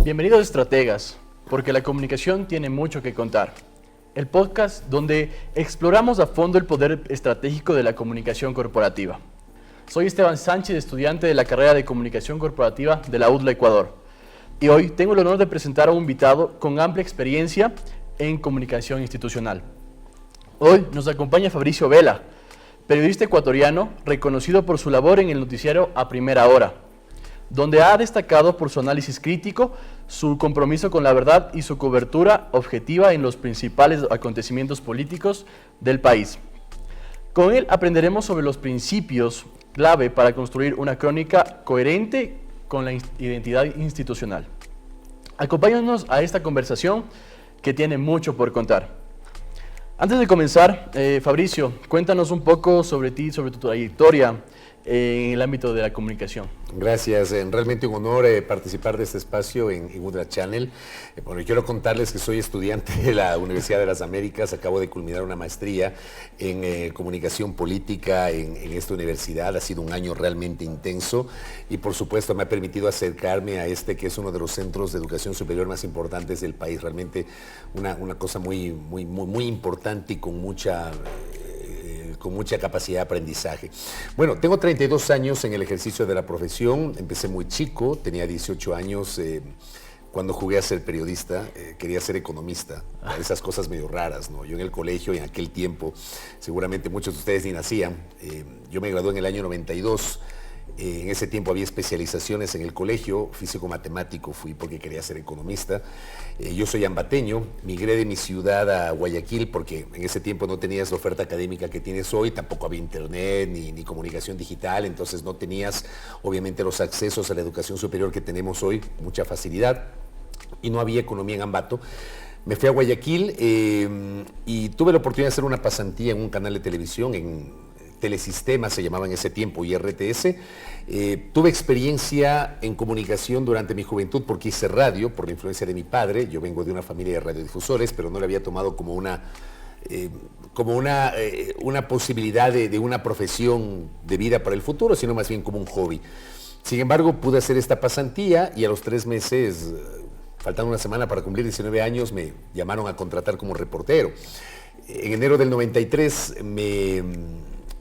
Bienvenidos estrategas, porque la comunicación tiene mucho que contar. El podcast donde exploramos a fondo el poder estratégico de la comunicación corporativa. Soy Esteban Sánchez, estudiante de la carrera de Comunicación Corporativa de la UDLA Ecuador. Y hoy tengo el honor de presentar a un invitado con amplia experiencia en comunicación institucional. Hoy nos acompaña Fabricio Vela, periodista ecuatoriano reconocido por su labor en el noticiario A Primera Hora, donde ha destacado por su análisis crítico, su compromiso con la verdad y su cobertura objetiva en los principales acontecimientos políticos del país. Con él aprenderemos sobre los principios clave para construir una crónica coherente con la identidad institucional. Acompáñanos a esta conversación que tiene mucho por contar. Antes de comenzar, Fabricio, cuéntanos un poco sobre ti, sobre tu trayectoria en el ámbito de la comunicación. Gracias, realmente un honor participar de este espacio en UDLA Channel. Bueno, quiero contarles que soy estudiante de la Universidad de las Américas, acabo de culminar una maestría en comunicación política en esta universidad, ha sido un año realmente intenso y por supuesto me ha permitido acercarme a este que es uno de los centros de educación superior más importantes del país, realmente una cosa muy importante y con mucha capacidad de aprendizaje. Bueno, tengo 32 años en el ejercicio de la profesión, empecé muy chico, tenía 18 años cuando jugué a ser periodista, quería ser economista, esas cosas medio raras, ¿no? Yo en el colegio, en aquel tiempo, seguramente muchos de ustedes ni nacían, yo me gradué en el año 92, en ese tiempo había especializaciones en el colegio, físico-matemático fui porque quería ser economista. Yo soy ambateño, migré de mi ciudad a Guayaquil porque en ese tiempo no tenías la oferta académica que tienes hoy, tampoco había internet ni comunicación digital, entonces no tenías obviamente los accesos a la educación superior que tenemos hoy, mucha facilidad, y no había economía en Ambato. Me fui a Guayaquil y tuve la oportunidad de hacer una pasantía en un canal de televisión, en Telesistema se llamaba en ese tiempo, y RTS. Tuve experiencia en comunicación durante mi juventud porque hice radio, por la influencia de mi padre. Yo vengo de una familia de radiodifusores, pero no le había tomado como una posibilidad de una profesión de vida para el futuro, sino más bien como un hobby. Sin embargo, pude hacer esta pasantía y a los 3 meses, faltando una semana para cumplir 19 años, me llamaron a contratar como reportero. En enero del 93 me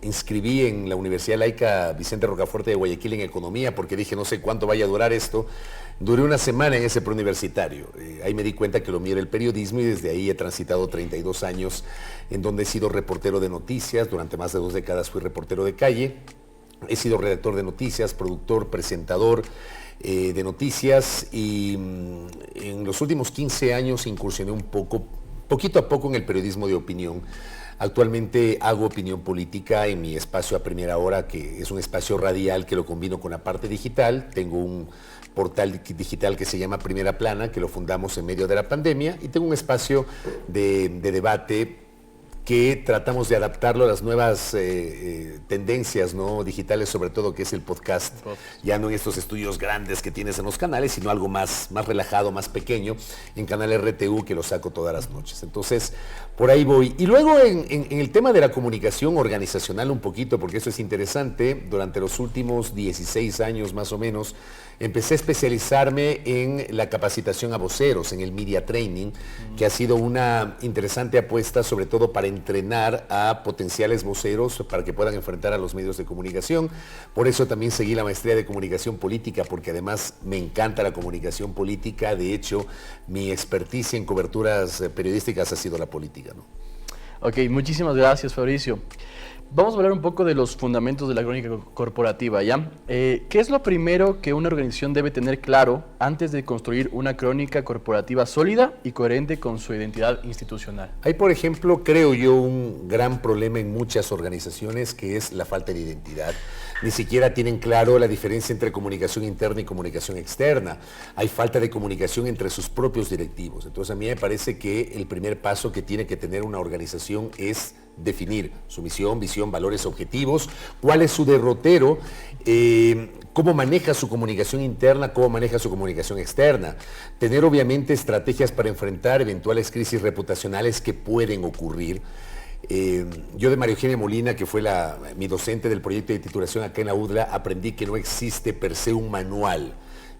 inscribí en la Universidad Laica Vicente Rocafuerte de Guayaquil en Economía porque dije no sé cuánto vaya a durar esto. Duré una semana en ese preuniversitario. Ahí me di cuenta que lo mío era el periodismo y desde ahí he transitado 32 años en donde he sido reportero de noticias. Durante más de 2 décadas fui reportero de calle. He sido redactor de noticias, productor, presentador de noticias y en los últimos 15 años incursioné poquito a poco en el periodismo de opinión. Actualmente hago opinión política en mi espacio A Primera Hora, que es un espacio radial que lo combino con la parte digital. Tengo un portal digital que se llama Primera Plana, que lo fundamos en medio de la pandemia, y tengo un espacio de debate que tratamos de adaptarlo a las nuevas tendencias, ¿no?, digitales, sobre todo, que es el podcast. Ya no en estos estudios grandes que tienes en los canales, sino algo más relajado, más pequeño, en Canal RTU, que lo saco todas las noches. Entonces, por ahí voy. Y luego en el tema de la comunicación organizacional un poquito, porque eso es interesante, durante los últimos 16 años más o menos, empecé a especializarme en la capacitación a voceros, en el media training, que ha sido una interesante apuesta, sobre todo para entrenar a potenciales voceros para que puedan enfrentar a los medios de comunicación. Por eso también seguí la maestría de comunicación política, porque además me encanta la comunicación política. De hecho, mi experticia en coberturas periodísticas ha sido la política, ¿no? Ok, muchísimas gracias, Fabricio. Vamos a hablar un poco de los fundamentos de la crónica corporativa, ¿ya? ¿Qué es lo primero que una organización debe tener claro antes de construir una crónica corporativa sólida y coherente con su identidad institucional? Hay, por ejemplo, creo yo, un gran problema en muchas organizaciones que es la falta de identidad. Ni siquiera tienen claro la diferencia entre comunicación interna y comunicación externa. Hay falta de comunicación entre sus propios directivos. Entonces, a mí me parece que el primer paso que tiene que tener una organización es definir su misión, visión, valores, objetivos, cuál es su derrotero, cómo maneja su comunicación interna, cómo maneja su comunicación externa. Tener obviamente estrategias para enfrentar eventuales crisis reputacionales que pueden ocurrir. Yo de María Eugenia Molina, que fue mi docente del proyecto de titulación acá en la UDLA, aprendí que no existe per se un manual.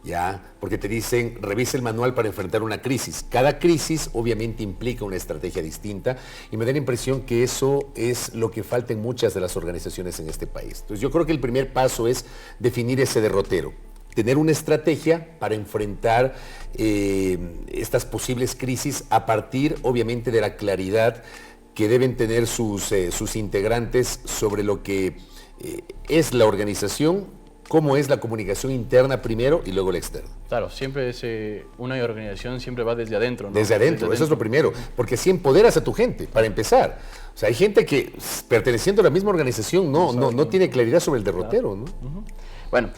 ¿ya? Porque te dicen, revisa el manual para enfrentar una crisis. Cada crisis obviamente implica una estrategia distinta y me da la impresión que eso es lo que falta en muchas de las organizaciones en este país. Entonces yo creo que el primer paso es definir ese derrotero, tener una estrategia para enfrentar estas posibles crisis a partir obviamente de la claridad que deben tener sus integrantes sobre lo que es la organización, cómo es la comunicación interna primero y luego la externa. Claro, siempre es una organización siempre va desde adentro, ¿no? Desde adentro, eso es lo primero, porque así empoderas a tu gente, para empezar. O sea, hay gente que perteneciendo a la misma organización no tiene claridad sobre el derrotero, ¿no? Bueno,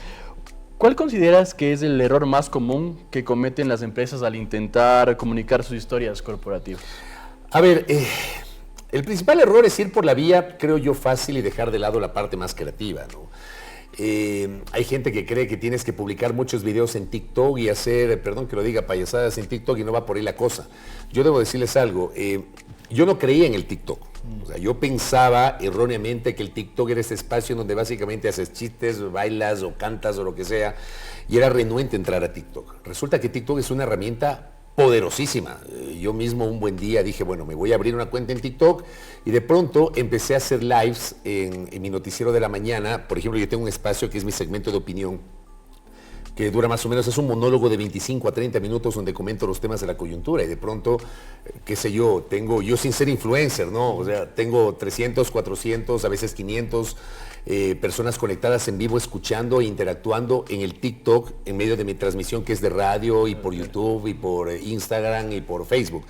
¿cuál consideras que es el error más común que cometen las empresas al intentar comunicar sus historias corporativas? A ver, el principal error es ir por la vía, creo yo, fácil y dejar de lado la parte más creativa, ¿no? Hay gente que cree que tienes que publicar muchos videos en TikTok y hacer, perdón que lo diga, payasadas en TikTok y no va por ahí la cosa. Yo debo decirles algo, yo no creía en el TikTok. O sea, yo pensaba erróneamente que el TikTok era ese espacio donde básicamente haces chistes, bailas o cantas o lo que sea, y era renuente entrar a TikTok. Resulta que TikTok es una herramienta poderosísima. Yo mismo un buen día dije, bueno, me voy a abrir una cuenta en TikTok y de pronto empecé a hacer lives en mi noticiero de la mañana. Por ejemplo, yo tengo un espacio que es mi segmento de opinión, que dura más o menos, es un monólogo de 25 a 30 minutos donde comento los temas de la coyuntura y de pronto, qué sé yo, yo sin ser influencer, ¿no? O sea, tengo 300, 400, a veces 500 personas conectadas en vivo escuchando e interactuando en el TikTok en medio de mi transmisión que es de radio y por YouTube y por Instagram y por Facebook.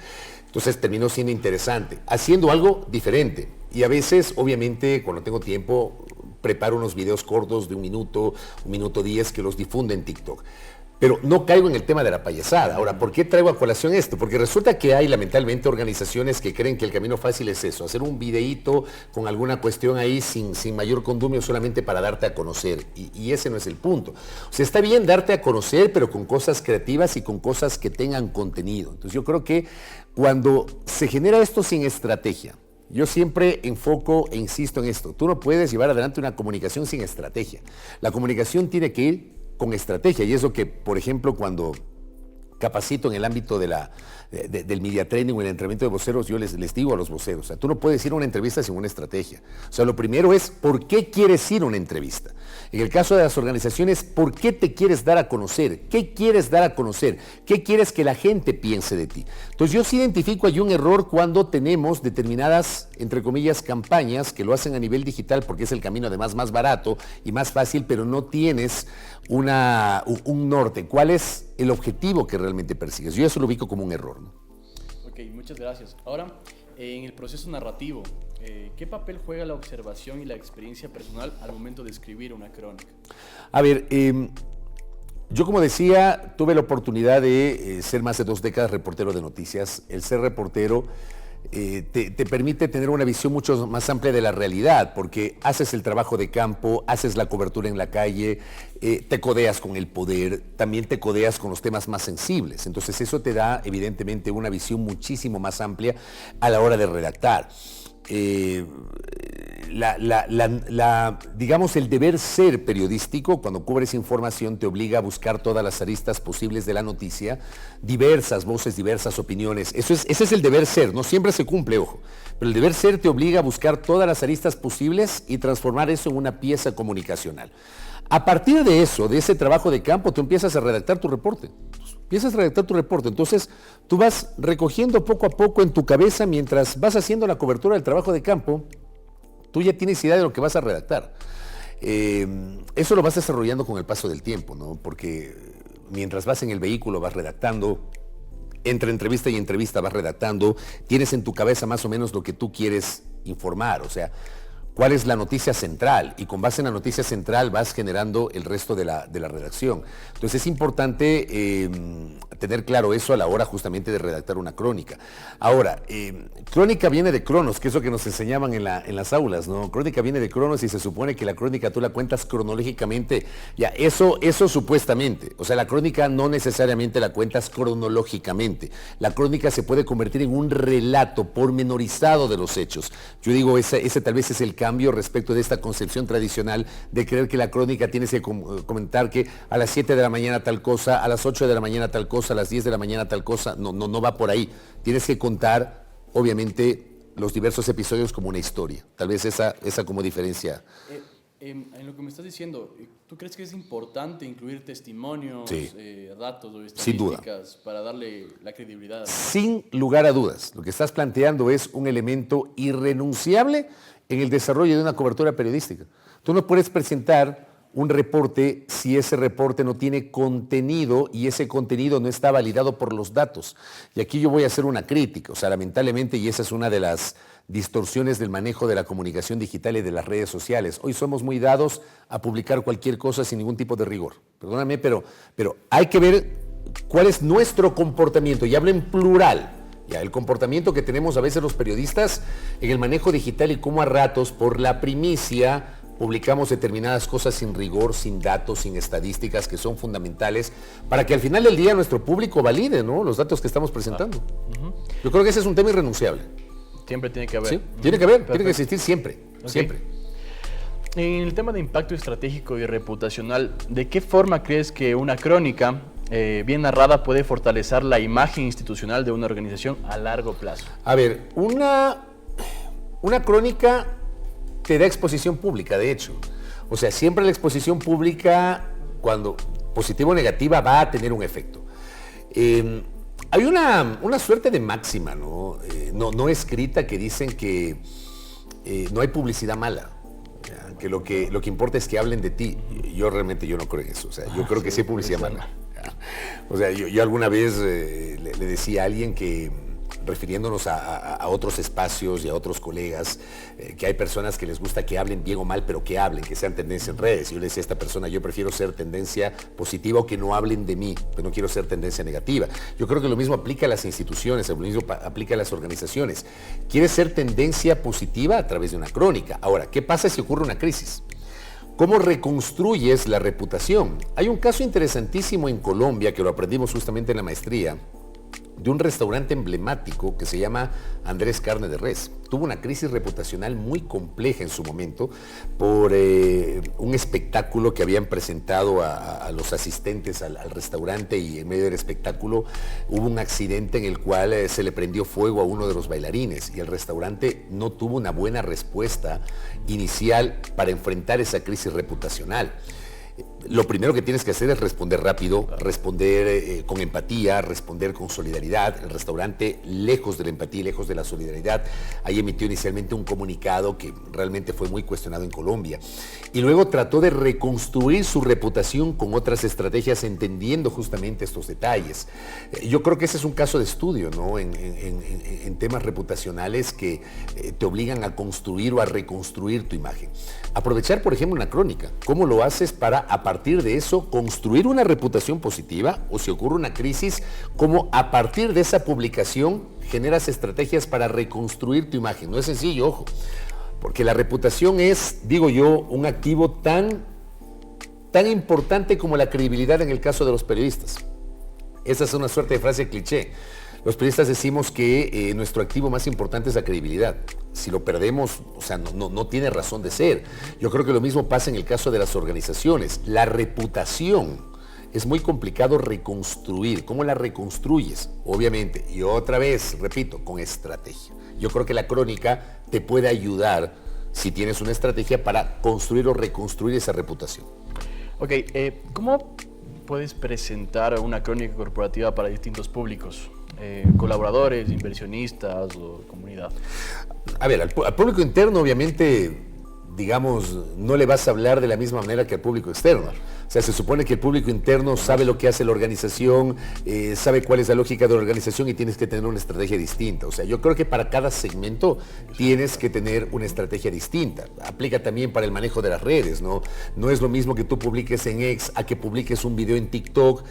Entonces terminó siendo interesante, haciendo algo diferente. Y a veces, obviamente, cuando tengo tiempo, preparo unos videos cortos de 1 minuto, 1 minuto 10 que los difundo en TikTok. Pero no caigo en el tema de la payasada. Ahora, ¿por qué traigo a colación esto? Porque resulta que hay lamentablemente organizaciones que creen que el camino fácil es eso, hacer un videíto con alguna cuestión ahí sin mayor condumio solamente para darte a conocer. Y ese no es el punto. O sea, está bien darte a conocer, pero con cosas creativas y con cosas que tengan contenido. Entonces yo creo que cuando se genera esto sin estrategia, yo siempre enfoco e insisto en esto, tú no puedes llevar adelante una comunicación sin estrategia. La comunicación tiene que ir con estrategia y es lo que, por ejemplo, cuando capacito en el ámbito del media training o el entrenamiento de voceros, yo les digo a los voceros, o sea, tú no puedes ir a una entrevista sin una estrategia. O sea, lo primero es, ¿por qué quieres ir a una entrevista? En el caso de las organizaciones, ¿por qué te quieres dar a conocer? ¿Qué quieres dar a conocer? ¿Qué quieres que la gente piense de ti? Entonces, yo sí identifico hay un error cuando tenemos determinadas, entre comillas, campañas que lo hacen a nivel digital porque es el camino además más barato y más fácil, pero no tienes un norte. ¿Cuál es el objetivo que realmente persigues? Yo eso lo ubico como un error, ¿no? Ok, muchas gracias. Ahora, en el proceso narrativo, ¿qué papel juega la observación y la experiencia personal al momento de escribir una crónica? A ver, yo como decía, tuve la oportunidad de ser más de 2 décadas reportero de noticias. El ser reportero te permite tener una visión mucho más amplia de la realidad, porque haces el trabajo de campo, haces la cobertura en la calle, te codeas con el poder, también te codeas con los temas más sensibles. Entonces eso te da evidentemente una visión muchísimo más amplia a la hora de redactar. Digamos, el deber ser periodístico, cuando cubres información, te obliga a buscar todas las aristas posibles de la noticia, diversas voces, diversas opiniones. Ese es el deber ser, no siempre se cumple, ojo, pero el deber ser te obliga a buscar todas las aristas posibles y transformar eso en una pieza comunicacional. A partir de eso, de ese trabajo de campo, tú empiezas a redactar tu reporte. Entonces tú vas recogiendo poco a poco en tu cabeza mientras vas haciendo la cobertura del trabajo de campo, tú ya tienes idea de lo que vas a redactar. Eso lo vas desarrollando con el paso del tiempo, ¿no? Porque mientras vas en el vehículo vas redactando, entre entrevista y entrevista vas redactando, tienes en tu cabeza más o menos lo que tú quieres informar, o sea, cuál es la noticia central y con base en la noticia central vas generando el resto de la redacción. Entonces es importante tener claro eso a la hora justamente de redactar una crónica. Ahora, crónica viene de cronos, que es lo que nos enseñaban en las aulas, ¿no? Crónica viene de cronos y se supone que la crónica tú la cuentas cronológicamente. Ya, eso supuestamente, o sea, la crónica no necesariamente la cuentas cronológicamente. La crónica se puede convertir en un relato pormenorizado de los hechos. Yo digo, ese tal vez es el cambio cambio respecto de esta concepción tradicional de creer que la crónica tienes que comentar que a las 7 de la mañana tal cosa, a las 8 de la mañana tal cosa, a las 10 de la mañana tal cosa. No va por ahí. Tienes que contar, obviamente, los diversos episodios como una historia. Tal vez esa como diferencia. En lo que me estás diciendo, ¿tú crees que es importante incluir testimonios, Sí. Datos o Sin duda. estadísticas para darle la credibilidad? Sin lugar a dudas, lo que estás planteando es un elemento irrenunciable en el desarrollo de una cobertura periodística. Tú no puedes presentar un reporte si ese reporte no tiene contenido y ese contenido no está validado por los datos. Y aquí yo voy a hacer una crítica, o sea, lamentablemente, y esa es una de las distorsiones del manejo de la comunicación digital y de las redes sociales. Hoy somos muy dados a publicar cualquier cosa sin ningún tipo de rigor. Perdóname, pero hay que ver cuál es nuestro comportamiento, y hablo en plural. Ya, el comportamiento que tenemos a veces los periodistas en el manejo digital y cómo a ratos, por la primicia, publicamos determinadas cosas sin rigor, sin datos, sin estadísticas que son fundamentales para que al final del día nuestro público valide, ¿no?, los datos que estamos presentando. Yo creo que ese es un tema irrenunciable. Siempre tiene que haber. Sí, tiene que haber, Perfecto. tiene que existir siempre, Ok. siempre. En el tema de impacto estratégico y reputacional, ¿de qué forma crees que una crónica bien narrada puede fortalecer la imagen institucional de una organización a largo plazo? A ver, una crónica te da exposición pública, de hecho. O sea, siempre la exposición pública, cuando positiva o negativa, va a tener un efecto. Hay una suerte de máxima, ¿no? No escrita, que dicen que no hay publicidad mala. ¿Ya? Que lo que importa es que hablen de ti. Yo realmente no creo en eso. O sea, yo creo que sí hay publicidad mala. ¿Ya? O sea, yo alguna vez le decía a alguien que, refiriéndonos a otros espacios y a otros colegas, que hay personas que les gusta que hablen bien o mal, pero que hablen, que sean tendencia en redes. Y yo le decía a esta persona, yo prefiero ser tendencia positiva o que no hablen de mí, pero no quiero ser tendencia negativa. Yo creo que lo mismo aplica a las instituciones, lo mismo aplica a las organizaciones. ¿Quieres ser tendencia positiva? A través de una crónica. Ahora, ¿qué pasa si ocurre una crisis? ¿Cómo reconstruyes la reputación? Hay un caso interesantísimo en Colombia, que lo aprendimos justamente en la maestría, de un restaurante emblemático que se llama Andrés Carne de Res. Tuvo una crisis reputacional muy compleja en su momento por un espectáculo que habían presentado a los asistentes al restaurante, y en medio del espectáculo hubo un accidente en el cual se le prendió fuego a uno de los bailarines, y el restaurante no tuvo una buena respuesta inicial para enfrentar esa crisis reputacional. Lo primero que tienes que hacer es responder rápido, responder con empatía, responder con solidaridad. El restaurante, lejos de la empatía y lejos de la solidaridad, ahí emitió inicialmente un comunicado que realmente fue muy cuestionado en Colombia. Y luego trató de reconstruir su reputación con otras estrategias, entendiendo justamente estos detalles. Yo creo que ese es un caso de estudio, ¿no?, en temas reputacionales que te obligan a construir o a reconstruir tu imagen. Aprovechar, por ejemplo, una crónica. ¿Cómo lo haces para, a partir de eso, construir una reputación positiva? O si ocurre una crisis, ¿cómo a partir de esa publicación generas estrategias para reconstruir tu imagen? No es sencillo, ojo, porque la reputación es, digo yo, un activo tan importante como la credibilidad en el caso de los periodistas. Esa es una suerte de frase cliché. Los periodistas decimos que nuestro activo más importante es la credibilidad. Si lo perdemos, o sea, no tiene razón de ser. Yo creo que lo mismo pasa en el caso de las organizaciones. La reputación es muy complicado reconstruir. ¿Cómo la reconstruyes? Obviamente, y otra vez, repito, con estrategia. Yo creo que la crónica te puede ayudar si tienes una estrategia para construir o reconstruir esa reputación. Ok, ¿cómo puedes presentar una crónica corporativa para distintos públicos? Colaboradores, inversionistas o comunidad. A ver, al público interno, obviamente, digamos, no le vas a hablar de la misma manera que al público externo. O sea, se supone que el público interno sabe lo que hace la organización, sabe cuál es la lógica de la organización, y tienes que tener una estrategia distinta. O sea, yo creo que para cada segmento tienes que tener una estrategia distinta. Aplica también para el manejo de las redes, ¿no? No es lo mismo que tú publiques en X a que publiques un video en TikTok,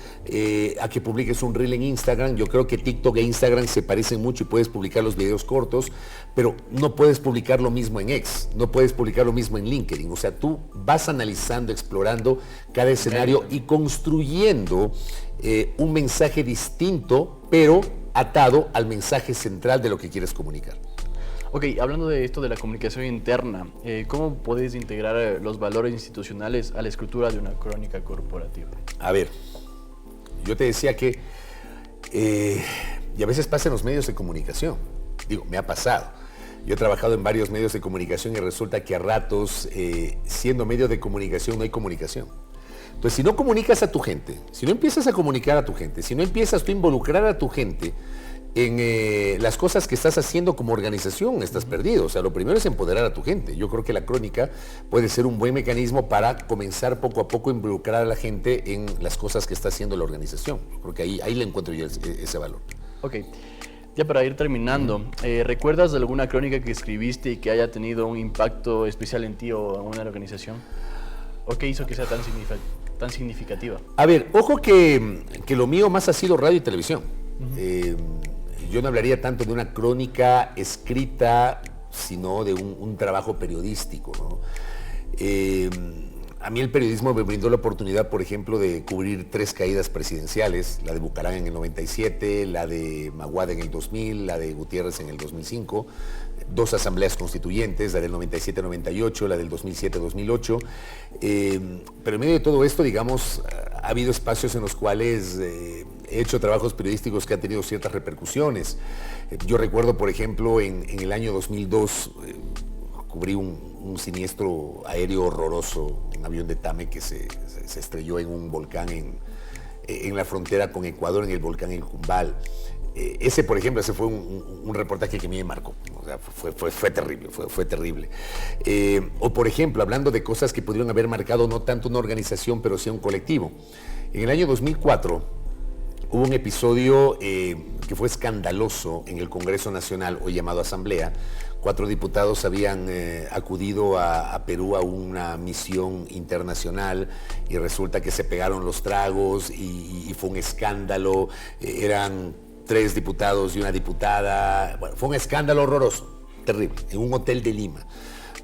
a que publiques un reel en Instagram. Yo creo que TikTok e Instagram se parecen mucho y puedes publicar los videos cortos, pero no puedes publicar lo mismo en X, no puedes publicar lo mismo en LinkedIn. O sea, tú vas analizando, explorando cada escenario y construyendo un mensaje distinto, pero atado al mensaje central de lo que quieres comunicar. Ok, hablando de esto de la comunicación interna, ¿cómo puedes integrar los valores institucionales a la escritura de una crónica corporativa? A ver, yo te decía que, y a veces pasa en los medios de comunicación, digo, me ha pasado. Yo he trabajado en varios medios de comunicación y resulta que a ratos, siendo medio de comunicación, no hay comunicación. Entonces, si no comunicas a tu gente, si no empiezas a comunicar a tu gente, si no empiezas tú a involucrar a tu gente en las cosas que estás haciendo como organización, estás perdido. O sea, lo primero es empoderar a tu gente. Yo creo que la crónica puede ser un buen mecanismo para comenzar poco a poco a involucrar a la gente en las cosas que está haciendo la organización. Creo que ahí le encuentro yo ese valor. Ok, ya para ir terminando, ¿recuerdas de alguna crónica que escribiste y que haya tenido un impacto especial en ti o en una organización? ¿O qué hizo que sea tan significativa? A ver, ojo que lo mío más ha sido radio y televisión. Yo no hablaría tanto de una crónica escrita, sino de un trabajo periodístico, ¿no? A mí el periodismo me brindó la oportunidad, por ejemplo, de cubrir 3 caídas presidenciales, la de Bucaram en el 97, la de Maguad en el 2000, la de Gutiérrez en el 2005, 2 asambleas constituyentes, la del 97-98, la del 2007-2008. Pero en medio de todo esto, digamos, ha habido espacios en los cuales he hecho trabajos periodísticos que han tenido ciertas repercusiones. Yo recuerdo, por ejemplo, en el año 2002, cubrí un siniestro aéreo horroroso, un avión de TAME que se estrelló en un volcán en la frontera con Ecuador, en el volcán El Cumbal. Ese, por ejemplo, ese fue un reportaje que a mí me marcó. O sea, fue terrible, fue terrible. O, por ejemplo, hablando de cosas que pudieron haber marcado no tanto una organización, pero sí un colectivo. En el año 2004 hubo un episodio que fue escandaloso en el Congreso Nacional, hoy llamado Asamblea. 4 diputados habían acudido a Perú a una misión internacional y resulta que se pegaron los tragos y fue un escándalo. Eran 3 diputados y una diputada. Bueno, fue un escándalo horroroso, terrible, en un hotel de Lima.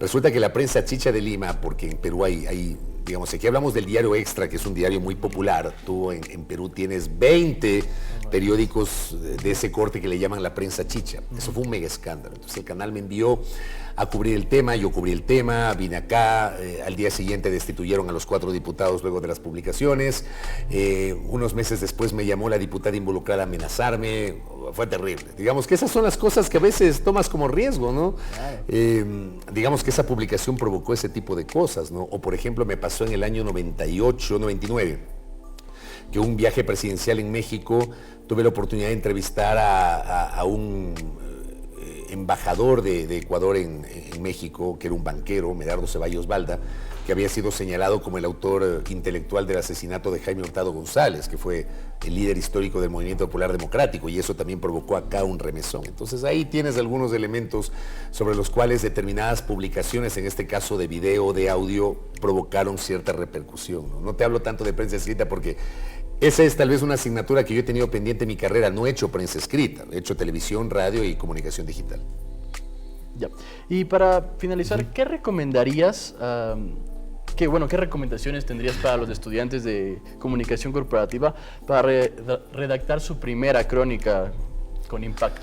Resulta que la prensa chicha de Lima, porque en Perú hay digamos, aquí hablamos del Diario Extra, que es un diario muy popular. Tú en Perú tienes 20 periódicos de ese corte que le llaman la prensa chicha. Eso fue un mega escándalo. Entonces el canal me envió a cubrir el tema, yo cubrí el tema, vine acá, al día siguiente destituyeron a los 4 diputados luego de las publicaciones. Unos meses después me llamó la diputada involucrada a amenazarme. Fue terrible. Digamos que esas son las cosas que a veces tomas como riesgo, ¿no? Claro. Digamos que esa publicación provocó ese tipo de cosas, ¿no? O por ejemplo me pasó en el año 98, 99, que un viaje presidencial en México tuve la oportunidad de entrevistar a un embajador de Ecuador en México, que era un banquero, Medardo Ceballos Balda, que había sido señalado como el autor intelectual del asesinato de Jaime Hurtado González, que fue el líder histórico del Movimiento Popular Democrático, y eso también provocó acá un remesón. Entonces ahí tienes algunos elementos sobre los cuales determinadas publicaciones, en este caso de video, de audio, provocaron cierta repercusión, ¿no? No te hablo tanto de prensa escrita porque esa es tal vez una asignatura que yo he tenido pendiente en mi carrera. No he hecho prensa Escrita, he hecho televisión, radio y comunicación digital. Ya. Y para finalizar, ¿qué recomendarías, qué recomendaciones tendrías para los estudiantes de comunicación corporativa para redactar su primera crónica con impacto?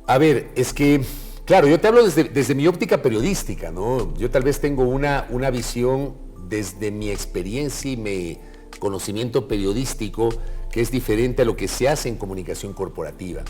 A ver, es que, claro, yo te hablo desde mi óptica periodística, ¿no? Yo tal vez tengo una visión desde mi experiencia y mi conocimiento periodístico que es diferente a lo que se hace en comunicación corporativa.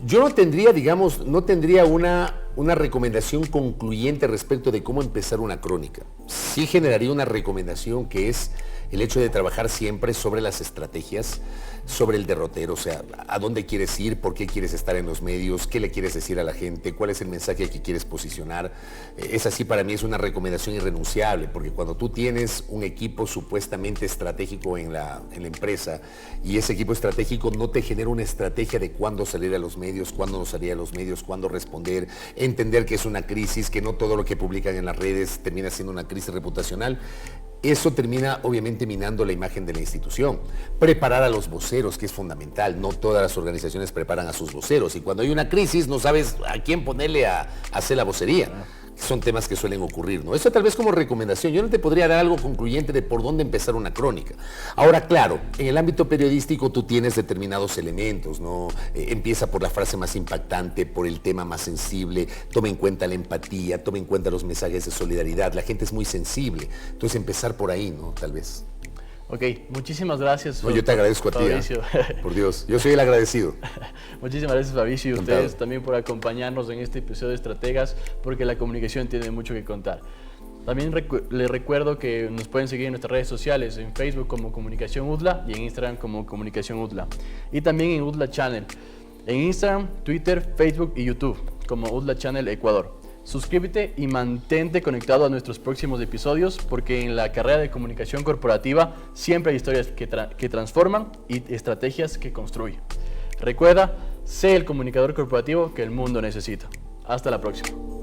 Yo no tendría, digamos, una recomendación concluyente respecto de cómo empezar una crónica. Sí generaría una recomendación que es el hecho de trabajar siempre sobre las estrategias, sobre el derrotero, o sea, a dónde quieres ir, por qué quieres estar en los medios, qué le quieres decir a la gente, cuál es el mensaje que quieres posicionar. Esa sí para mí es una recomendación irrenunciable, porque cuando tú tienes un equipo supuestamente estratégico en la empresa y ese equipo estratégico no te genera una estrategia de cuándo salir a los medios, cuándo no salir a los medios, cuándo responder, entender que es una crisis, que no todo lo que publican en las redes termina siendo una crisis reputacional, eso termina obviamente minando la imagen de la institución. Preparar a los voceros, que es fundamental. No todas las organizaciones preparan a sus voceros y cuando hay una crisis no sabes a quién ponerle a hacer la vocería. son temas que suelen ocurrir, ¿no? Eso tal vez como recomendación. Yo no te podría dar algo concluyente de por dónde empezar una crónica. Ahora, claro, en el ámbito periodístico tú tienes determinados elementos, ¿no? Empieza por la frase más impactante, por el tema más sensible, toma en cuenta la empatía, toma en cuenta los mensajes de solidaridad. La gente es muy sensible. Entonces empezar por ahí, ¿no? Tal vez. Ok, muchísimas gracias. No, yo te agradezco a ti, Fabricio. Por Dios, yo soy el agradecido. Muchísimas gracias, Fabricio, y a Contado. ustedes también por acompañarnos en este episodio de Estrategas, porque la comunicación tiene mucho que contar. También les recuerdo que nos pueden seguir en nuestras redes sociales, en Facebook como Comunicación UDLA y en Instagram como Comunicación UDLA. Y también en UDLA Channel, en Instagram, Twitter, Facebook y YouTube como UDLA Channel Ecuador. Suscríbete y mantente conectado a nuestros próximos episodios, porque en la carrera de comunicación corporativa siempre hay historias que transforman y estrategias que construyen. Recuerda, sé el comunicador corporativo que el mundo necesita. Hasta la próxima.